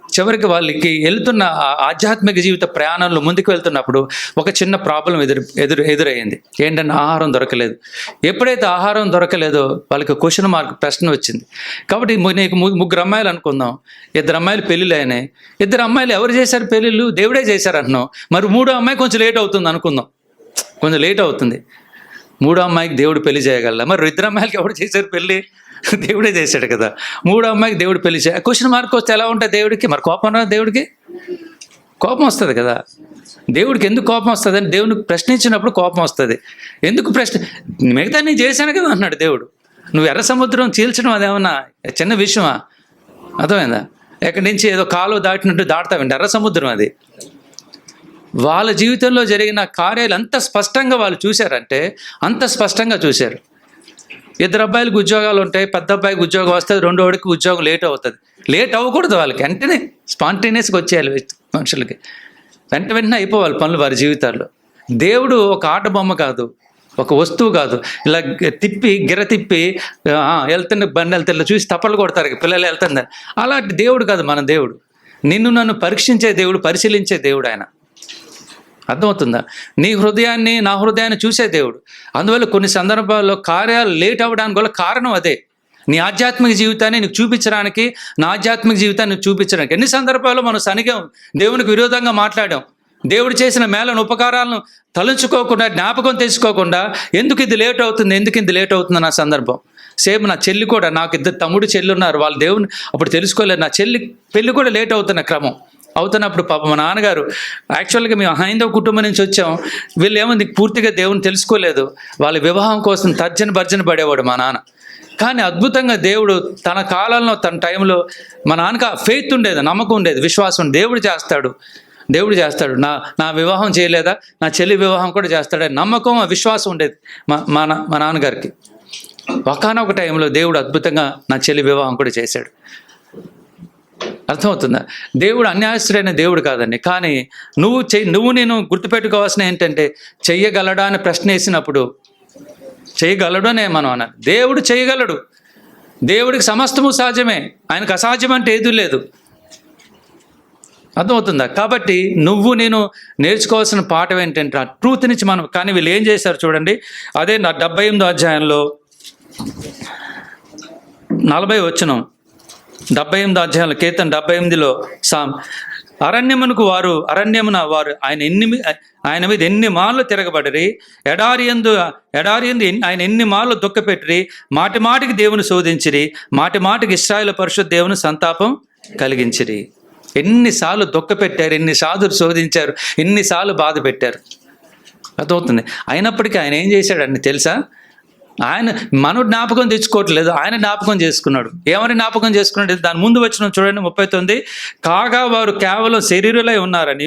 చివరికి వాళ్ళకి వెళ్తున్న ఆధ్యాత్మిక జీవిత ప్రయాణంలో ముందుకు వెళ్తున్నప్పుడు ఒక చిన్న ప్రాబ్లం ఎదురయ్యింది. ఏంటంటే ఆహారం దొరకలేదు. ఎప్పుడైతే ఆహారం దొరకలేదో వాళ్ళకి క్వశ్చన్ మార్క్ ప్రశ్న వచ్చింది. కాబట్టి నీకు 3 అమ్మాయిలు అనుకుందాం, 2 అమ్మాయిలు పెళ్ళిళ్ళు అయినాయి. 2 అమ్మాయిలు ఎవరు చేశారు పెళ్ళిళ్ళు? దేవుడే చేశారు అంటున్నాం. మరి 3వ అమ్మాయి కొంచెం లేట్ అవుతుంది అనుకుందాం, కొంచెం లేట్ అవుతుంది. 3వ అమ్మాయికి దేవుడు పెళ్లి చేయగలరా? మరి 2 అమ్మాయిలకి ఎవరు చేశారు పెళ్ళి? దేవుడే చేశాడు కదా. 3వ అమ్మాయికి దేవుడు పెళ్లి క్వశ్చన్ మార్క్ వస్తే ఎలా ఉంటుంది దేవుడికి? మరి కోపం రా, దేవుడికి కోపం వస్తుంది కదా. దేవుడికి ఎందుకు కోపం వస్తుంది అని దేవునికి ప్రశ్నించినప్పుడు కోపం వస్తుంది. ఎందుకు మిగతా నేను చేశాను కదా అన్నాడు దేవుడు. నువ్వు ఎర్ర సముద్రం చీల్చడం అదేమన్నా చిన్న విషయమా? అర్థమైందా? ఎక్కడి నుంచి ఏదో కాలువ దాటినట్టు దాటుతావండి, ఎర్ర సముద్రం అది. వాళ్ళ జీవితంలో జరిగిన కార్యాలు అంత స్పష్టంగా వాళ్ళు చూశారంటే అంత స్పష్టంగా చూశారు. 2 అబ్బాయిలకు ఉద్యోగాలు ఉంటాయి, పెద్ద అబ్బాయికి ఉద్యోగం వస్తుంది, 2వడికి ఉద్యోగం లేట్ అవుతుంది. లేట్ అవ్వకూడదు, వాళ్ళకి వెంటనే స్పాంటేనియస్గా వచ్చేయాలి మనుషులకి, వెంటనే అయిపోవాలి పనులు వారి జీవితాల్లో. దేవుడు ఒక ఆట బొమ్మ కాదు, ఒక వస్తువు కాదు. ఇలా గిర తిప్పి వెళ్తున్న బండి వెళ్తే చూసి తప్పలు కొడతారు పిల్లలు వెళ్తుంది. అలాంటి దేవుడు కాదు మన దేవుడు. నిన్ను నన్ను పరీక్షించే దేవుడు, పరిశీలించే దేవుడు ఆయన. అర్థమవుతుందా? నీ హృదయాన్ని నా హృదయాన్ని చూసే దేవుడు. అందువల్ల కొన్ని సందర్భాల్లో కార్యాలు లేట్ అవ్వడానికి వల్ల కారణం అదే. నీ ఆధ్యాత్మిక జీవితాన్ని నీకు చూపించడానికి, నా ఆధ్యాత్మిక జీవితాన్ని నీకు చూపించడానికి. ఎన్ని సందర్భాల్లో మనం సనిగాం, దేవునికి విరోధంగా మాట్లాడాం, దేవుడు చేసిన మేలను ఉపకారాలను తలుచుకోకుండా, జ్ఞాపకం తెచ్చుకోకుండా ఎందుకు ఇది లేట్ అవుతుంది నా సందర్భం. సేమ్ నా చెల్లి కూడా, నాకు 2 తమ్ముడు చెల్లి ఉన్నారు, వాళ్ళు దేవుని అప్పుడు తెలుసుకోలేదు. నా చెల్లి పెళ్ళి కూడా లేట్ అవుతున్న క్రమం అవుతున్నప్పుడు పాప మా నాన్నగారు, యాక్చువల్గా మేము హైందవ కుటుంబం నుంచి వచ్చాం, వీళ్ళు ఏముంది పూర్తిగా దేవుని తెలుసుకోలేదు, వాళ్ళ వివాహం కోసం భర్జన పడేవాడు మా నాన్న. కానీ అద్భుతంగా దేవుడు తన కాలంలో తన టైంలో మా నాన్నకి ఫెయిత్ ఉండేది, నమ్మకం ఉండేది, విశ్వాసం. దేవుడు చేస్తాడు. నా వివాహం చేయలేదా, నా చెల్లి వివాహం కూడా చేస్తాడని నమ్మకం, విశ్వాసం ఉండేది మా నాన్నగారికి. ఒకానొక టైంలో దేవుడు అద్భుతంగా నా చెల్లి వివాహం కూడా చేశాడు. అర్థమవుతుందా? దేవుడు అన్యాయస్తుడైన దేవుడు కాదండి. కానీ నువ్వు నేను గుర్తుపెట్టుకోవాల్సిన ఏంటంటే, చెయ్యగలడా అని ప్రశ్న వేసినప్పుడు చేయగలడు అనే మనం అన్నారు. దేవుడు చేయగలడు, దేవుడికి సమస్తము సాధ్యమే, ఆయనకు అసాధ్యం అంటే ఏదీ లేదు. అర్థమవుతుందా? కాబట్టి నేను నేర్చుకోవాల్సిన పాఠం ఏంటంటే ఆ ట్రూత్ నుంచి మనం. కానీ వీళ్ళు ఏం చేశారు చూడండి, అదే 78వ అధ్యాయంలో 40 వచనం, 78వ అధ్యాయంలో కీర్తన 78లో అరణ్యమున వారు ఆయన మీద ఎన్ని మార్లు తిరగబడిరి, ఎడారి యందు ఆయన ఎన్ని మార్లు దుఃఖపెట్టిరి, మాటికి దేవుని శోధించిరి, మాటికి ఇశ్రాయేలు పరిశుద్ధ దేవుని సంతాపం కలిగించిరి. ఎన్నిసార్లు దుఃఖపెట్టారు, ఎన్నిసార్లు శోధించారు, ఎన్నిసార్లు బాధ పెట్టారు. అర్థమవుతుంది. అయినప్పటికీ ఆయన ఏం చేశాడని తెలుసా? ఆయన మనడు జ్ఞాపకం తెచ్చుకోవట్లేదు, ఆయన జ్ఞాపకం చేసుకున్నాడు. ఏమని జ్ఞాపకం చేసుకున్నాడు? దాని ముందు వచ్చిన చూడండి 39, కాగా వారు కేవలం శరీరులై ఉన్నారని,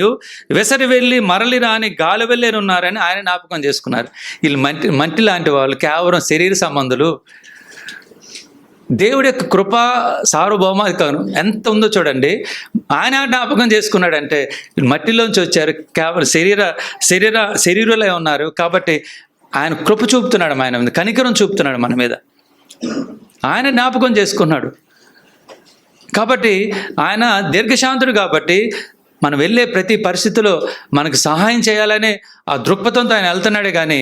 వెసరి వెళ్ళి మరలి రాని గాలి వెళ్ళని ఉన్నారని ఆయన జ్ఞాపకం చేసుకున్నారు. వీళ్ళు మట్టి లాంటి వాళ్ళు, కేవలం శరీర సంబంధులు. దేవుడి యొక్క కృపా సార్వభౌమాధికారం ఎంత ఉందో చూడండి. ఆయన జ్ఞాపకం చేసుకున్నాడంటే మట్టిలోంచి వచ్చారు, కేవలం శరీరులై ఉన్నారు కాబట్టి ఆయన కృప చూపుతున్నాడు, ఆయన మీద కనికరం చూపుతున్నాడు మన మీద. ఆయన జ్ఞాపకం చేసుకున్నాడు కాబట్టి ఆయన దీర్ఘశాంతుడు. కాబట్టి మనం వెళ్ళే ప్రతి పరిస్థితిలో మనకు సహాయం చేయాలనే ఆ దృక్పథంతో ఆయన వెళ్తున్నాడే కానీ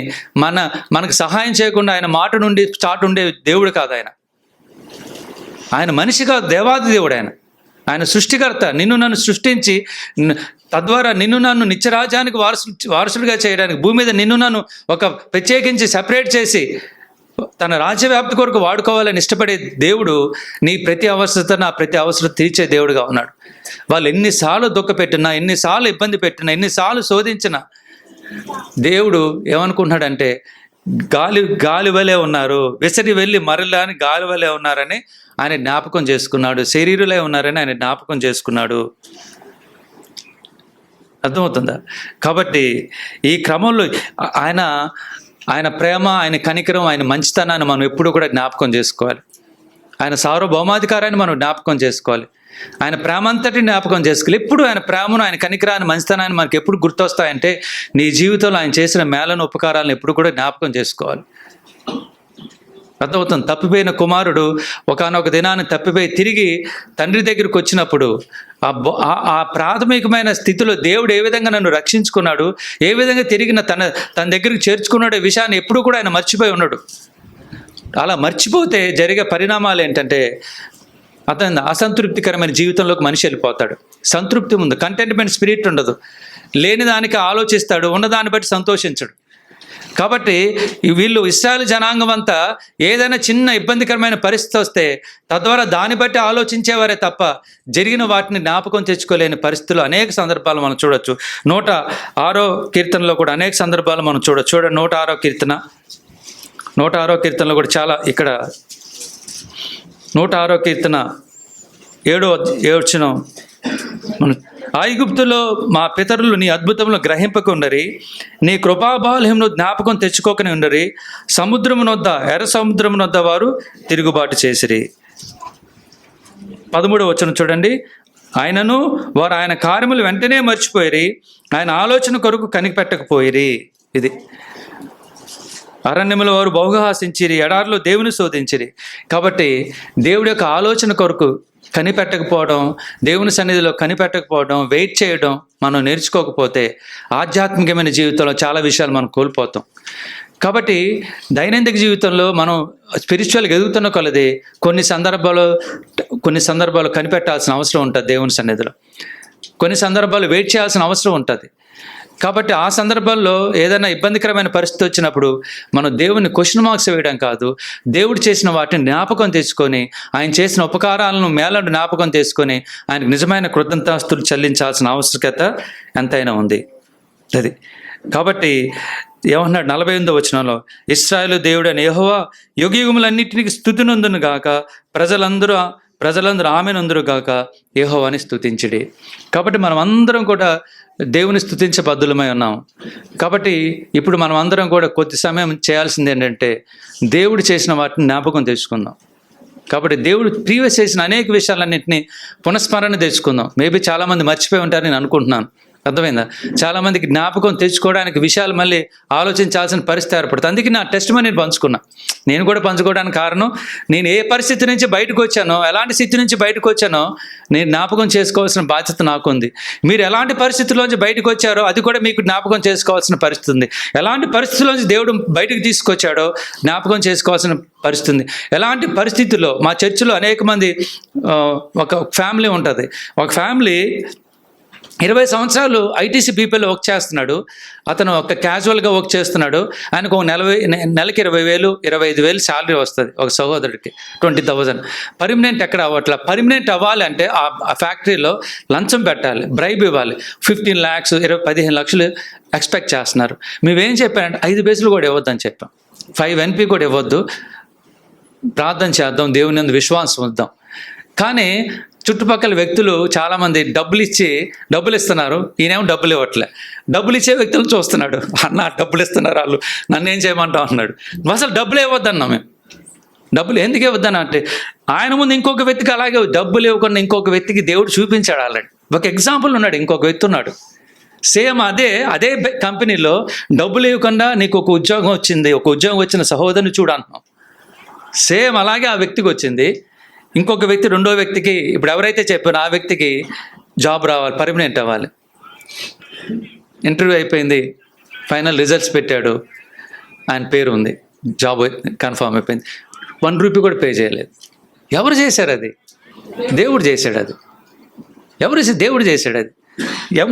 మనకు సహాయం చేయకుండా ఆయన మాట నుండి చాటు ఉండే దేవుడు కాదు. ఆయన మనిషిగా దేవాది దేవుడు. ఆయన సృష్టికర్త. నిన్ను నన్ను సృష్టించి తద్వారా నిన్ను నన్ను నిత్యరాజ్యానికి వారసుడిగా చేయడానికి, భూమి మీద నిన్ను నన్ను ఒక ప్రత్యేకించి సెపరేట్ చేసి తన రాజ్యవ్యాప్తి కొరకు వాడుకోవాలని ఇష్టపడే దేవుడు నీ ప్రతి అవసరం తీర్చే దేవుడుగా ఉన్నాడు. వాళ్ళు ఎన్నిసార్లు దుఃఖపెట్టినా, ఎన్నిసార్లు ఇబ్బంది పెట్టినా, ఎన్నిసార్లు శోధించినా దేవుడు ఏమనుకుంటున్నాడంటే గాలి వలె ఉన్నారు, విసిరి వెళ్ళి మరలాని గాలి వలె ఉన్నారని ఆయన జ్ఞాపకం చేసుకున్నాడు. శరీరులే ఉన్నారని ఆయన జ్ఞాపకం చేసుకున్నాడు. అర్థమవుతుందా? కాబట్టి ఈ క్రమంలో ఆయన ప్రేమ, ఆయన కనికరం, ఆయన మంచితనాన్ని మనం ఎప్పుడూ కూడా జ్ఞాపకం చేసుకోవాలి. ఆయన సార్వభౌమాధికారాన్ని మనం జ్ఞాపకం చేసుకోవాలి. ఆయన ప్రేమ అంతటి జ్ఞాపకం చేసుకోవాలి. ఎప్పుడు ఆయన ప్రేమను, ఆయన కనికరాన్ని, మంచితనాన్ని మనకి ఎప్పుడు గుర్తొస్తాయంటే నీ జీవితంలో ఆయన చేసిన మేలను, ఉపకారాలను ఎప్పుడు కూడా జ్ఞాపకం చేసుకోవాలి. అర్థమవుతుంది. తప్పిపోయిన కుమారుడు ఒకానొక దినాన్ని తప్పిపోయి తిరిగి తండ్రి దగ్గరికి వచ్చినప్పుడు ఆ ప్రాథమికమైన స్థితిలో దేవుడు ఏ విధంగా నన్ను రక్షించుకున్నాడు, ఏ విధంగా తిరిగి తన దగ్గరికి చేర్చుకున్నాడు విషయాన్ని ఎప్పుడూ కూడా ఆయన మర్చిపోయి ఉన్నాడు. అలా మర్చిపోతే జరిగే పరిణామాలు ఏంటంటే అతను అసంతృప్తికరమైన జీవితంలోకి మనిషి వెళ్ళిపోతాడు. సంతృప్తి ముందు కంటెంట్మెంట్ స్పిరిట్ ఉండదు. లేని దానికి ఆలోచిస్తాడు, ఉన్నదాన్ని బట్టి సంతోషించడు. కాబట్టి వీళ్ళు ఇశ్రాయేలు జనాంగం అంతా ఏదైనా చిన్న ఇబ్బందికరమైన పరిస్థితి వస్తే తద్వారా దాన్ని బట్టి ఆలోచించేవారే తప్ప జరిగిన వాటిని జ్ఞాపకం తెచ్చుకోలేని పరిస్థితులు అనేక సందర్భాలు మనం చూడొచ్చు. 106వ కీర్తనలో కూడా అనేక సందర్భాలు మనం చూడొచ్చు. చూడండి 106వ కీర్తనలో కూడా చాలా ఇక్కడ 106వ కీర్తన 7వ వచనం మనం ఐగుప్తులో మా పితరులు నీ అద్భుతంలో గ్రహింపకుండరి, నీ కృపాబాహ్యంలో జ్ఞాపకం తెచ్చుకోకని ఉండరి, సముద్రమునొద్ద ఎర్ర సముద్రమునొద్ద వారు తిరుగుబాటు చేసిరి. 13వ వచనం చూడండి. ఆయనను వారు ఆయన కార్యములు వెంటనే మర్చిపోయిరి, ఆయన ఆలోచన కొరకు కనిపెట్టకపోయిరి. ఇది అరణ్యములో వారు బహుగా ఆశించిరి, ఎడారిలో దేవుని శోధించిరి. కాబట్టి దేవుడి యొక్క ఆలోచన కొరకు కనిపెట్టకపోవడం, దేవుని సన్నిధిలో కనిపెట్టకపోవడం, వెయిట్ చేయడం మనం నేర్చుకోకపోతే ఆధ్యాత్మికమైన జీవితంలో చాలా విషయాలు మనం కోల్పోతాం. కాబట్టి దైనందిక జీవితంలో మనం స్పిరిచువల్గా ఎదుగుతున్న కొలది కొన్ని సందర్భాలు కనిపెట్టాల్సిన అవసరం ఉంటుంది దేవుని సన్నిధిలో. కొన్ని సందర్భాలు వెయిట్ చేయాల్సిన అవసరం ఉంటుంది. కాబట్టి ఆ సందర్భాల్లో ఏదైనా ఇబ్బందికరమైన పరిస్థితి వచ్చినప్పుడు మనం దేవుని క్వశ్చన్ మార్క్స్ వేయడం కాదు, దేవుడు చేసిన వాటిని జ్ఞాపకం తెచ్చుకొని, ఆయన చేసిన ఉపకారాలను మేలను జ్ఞాపకం తెచ్చుకొని ఆయనకు నిజమైన కృతజ్ఞతాస్తులు చెల్లించాల్సిన ఆవశ్యకత ఎంతైనా ఉంది. అది కాబట్టి ఏమన్నాడు 48వ వచనంలో, ఇశ్రాయేలు దేవుడైన యెహోవా యుగయుగములన్నిటికీ స్తుతి నొందును గాక, ప్రజలందరూ ఆమెనందురు గాక, యెహోవాని స్తుతించిడి. కాబట్టి మనం అందరం కూడా దేవుని స్తుతించే బద్దులమై ఉన్నాం. కాబట్టి ఇప్పుడు మనం అందరం కూడా కొద్ది సమయం చేయాల్సింది ఏంటంటే దేవుడు చేసిన వాటిని జ్ఞాపకం తెచ్చుకుందాం. కాబట్టి దేవుడు ప్రీవియస్ చేసిన అనేక విషయాలన్నింటినీ పునఃస్మరణ తెచ్చుకుందాం. మేబీ చాలామంది మర్చిపోయి ఉంటారని నేను అనుకుంటున్నాను. అర్థమైందా? చాలామందికి జ్ఞాపకం తెచ్చుకోవడానికి విషయాలు మళ్ళీ ఆలోచించాల్సిన పరిస్థితి ఏర్పడుతుంది. అందుకే నా టెస్ట్ మనీని పంచుకున్నా. నేను కూడా పంచుకోవడానికి కారణం, నేను ఏ పరిస్థితి నుంచి బయటకు వచ్చానో, ఎలాంటి స్థితి నుంచి బయటకు వచ్చానో నేను జ్ఞాపకం చేసుకోవాల్సిన బాధ్యత నాకు ఉంది. మీరు ఎలాంటి పరిస్థితుల్లోంచి బయటకు వచ్చారో అది కూడా మీకు జ్ఞాపకం చేసుకోవాల్సిన పరిస్థితి ఉంది. ఎలాంటి పరిస్థితుల్లోంచి దేవుడు బయటకు తీసుకొచ్చాడో జ్ఞాపకం చేసుకోవాల్సిన పరిస్థితి ఉంది. ఎలాంటి పరిస్థితుల్లో మా చర్చిలో అనేక మంది, ఒక ఫ్యామిలీ ఉంటుంది. ఒక ఫ్యామిలీ 20 సంవత్సరాలు ఐటీసీ పీపీలో వర్క్ చేస్తున్నాడు. అతను ఒక క్యాజువల్గా వర్క్ చేస్తున్నాడు. ఆయనకు ఒక నెలకి 20,000 25,000 శాలరీ వస్తుంది. ఒక సహోదరుడికి 20,000. పర్మనెంట్ ఎక్కడ అవ్వట్లా. పర్మనెంట్ అవ్వాలి అంటే ఆ ఫ్యాక్టరీలో లంచం పెట్టాలి, బ్రైబ్ ఇవ్వాలి. 15 lakhs 15 లక్షలు ఎక్స్పెక్ట్ చేస్తున్నారు. మేమేం చెప్పారంటే 5 పైసలు కూడా ఇవ్వద్దని చెప్పాం. 5 NP కూడా ఇవ్వద్దు, ప్రార్థన చేద్దాం, దేవుని యందు విశ్వాసం వద్దాం. కానీ చుట్టుపక్కల వ్యక్తులు చాలామంది డబ్బులు ఇస్తున్నారు, ఈయనేమో డబ్బులు ఇవ్వట్లే. డబ్బులు ఇచ్చే వ్యక్తులను చూస్తున్నాడు. అన్న డబ్బులు ఇస్తున్నారు వాళ్ళు, నన్ను ఏం చేయమంటావు అన్నాడు. అసలు డబ్బులు ఇవ్వద్దన్నా మేము. డబ్బులు ఎందుకు ఇవ్వద్దన్నా అంటే ఆయన ముందు ఇంకొక వ్యక్తికి అలాగే డబ్బులు ఇవ్వకుండా ఇంకొక వ్యక్తికి దేవుడు చూపించాడు ఆల్రెడీ. ఒక ఎగ్జాంపుల్ ఉన్నాడు, ఇంకొక వ్యక్తి ఉన్నాడు. సేమ్ అదే కంపెనీలో డబ్బులు ఇవ్వకుండా నీకు ఒక ఉద్యోగం వచ్చింది, ఒక ఉద్యోగం వచ్చిన సహోదరుని చూడంటున్నాం. సేమ్ అలాగే ఆ వ్యక్తికి వచ్చింది. ఇంకొక వ్యక్తి, రెండో వ్యక్తికి, ఇప్పుడు ఎవరైతే చెప్పారో ఆ వ్యక్తికి జాబ్ రావాలి, పర్మనెంట్ అవ్వాలి. ఇంటర్వ్యూ అయిపోయింది, ఫైనల్ రిజల్ట్స్ పెట్టాడు, ఆయన పేరు ఉంది, జాబ్ కన్ఫర్మ్ అయిపోయింది. 1 రూపీ కూడా పే చేయలేదు. ఎవరు చేశారు అది? దేవుడు చేశాడు అది. దేవుడు చేశాడు అది.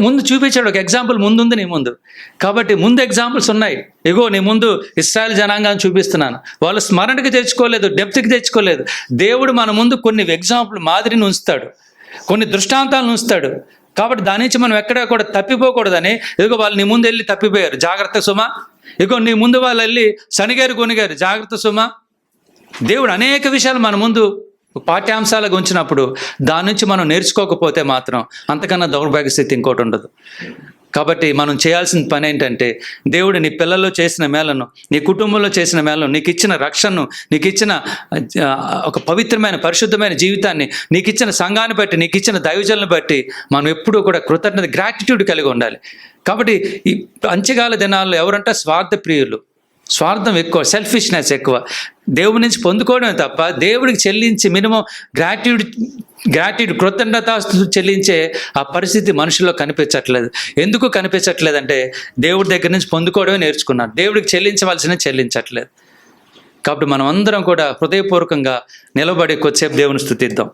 ముందు చూపించాడు. ఒక ఎగ్జాంపుల్ ముందుంది నీ ముందు. కాబట్టి ముందు ఎగ్జాంపుల్స్ ఉన్నాయి. ఇగో నీ ముందు ఇశ్రాయేలు జనాంగాన్ని చూపిస్తున్నాను. వాళ్ళు స్మరణకి తెచ్చుకోలేదు, డెప్త్కి తెచ్చుకోలేదు. దేవుడు మన ముందు కొన్ని ఎగ్జాంపుల్ మాదిరిని ఉంచుతాడు, కొన్ని దృష్టాంతాలను ఉంచుతాడు. కాబట్టి దాని నుంచి మనం ఎక్కడా కూడా తప్పిపోకూడదని, ఇదిగో వాళ్ళు నీ ముందు వెళ్ళి తప్పిపోయారు, జాగ్రత్త సుమా. ఇగో నీ ముందు వాళ్ళు వెళ్ళి శనిగారు కొనిగారు, జాగ్రత్త సుమా. దేవుడు అనేక విషయాలు మన ముందు పాఠ్యాంశాలకు ఉంచినప్పుడు దాని నుంచి మనం నేర్చుకోకపోతే మాత్రం అంతకన్నా దౌర్భాగ్య స్థితి ఇంకోటి ఉండదు. కాబట్టి మనం చేయాల్సిన పని ఏంటంటే దేవుడు నీ పిల్లల్లో చేసిన మేలను, నీ కుటుంబంలో చేసిన మేలను, నీకు ఇచ్చిన రక్షణను, నీకు ఇచ్చిన ఒక పవిత్రమైన పరిశుద్ధమైన జీవితాన్ని, నీకు ఇచ్చిన సంఘాన్ని బట్టి, నీకు ఇచ్చిన దైవజనులను బట్టి మనం ఎప్పుడూ కూడా గ్రాటిట్యూడ్ కలిగి ఉండాలి. కాబట్టి ఈ అంచెగాల దినాల్లో ఎవరంటే స్వార్థ ప్రియులు, స్వార్థం ఎక్కువ, సెల్ఫిష్నెస్ ఎక్కువ. దేవుడి నుంచి పొందుకోవడమే తప్ప దేవుడికి చెల్లించి మినిమం గ్రాట్యూడ్ కృతజ్ఞతాస్తుతులు చెల్లించే ఆ పరిస్థితి మనుషుల్లో కనిపించట్లేదు. ఎందుకు కనిపించట్లేదంటే దేవుడి దగ్గర నుంచి పొందుకోవడమే నేర్చుకున్నారు, దేవుడికి చెల్లించవలసిన చెల్లించట్లేదు. కాబట్టి మనం అందరం కూడా హృదయపూర్వకంగా నిలబడి కొద్దిసేపు దేవుని స్తుతిద్దాం.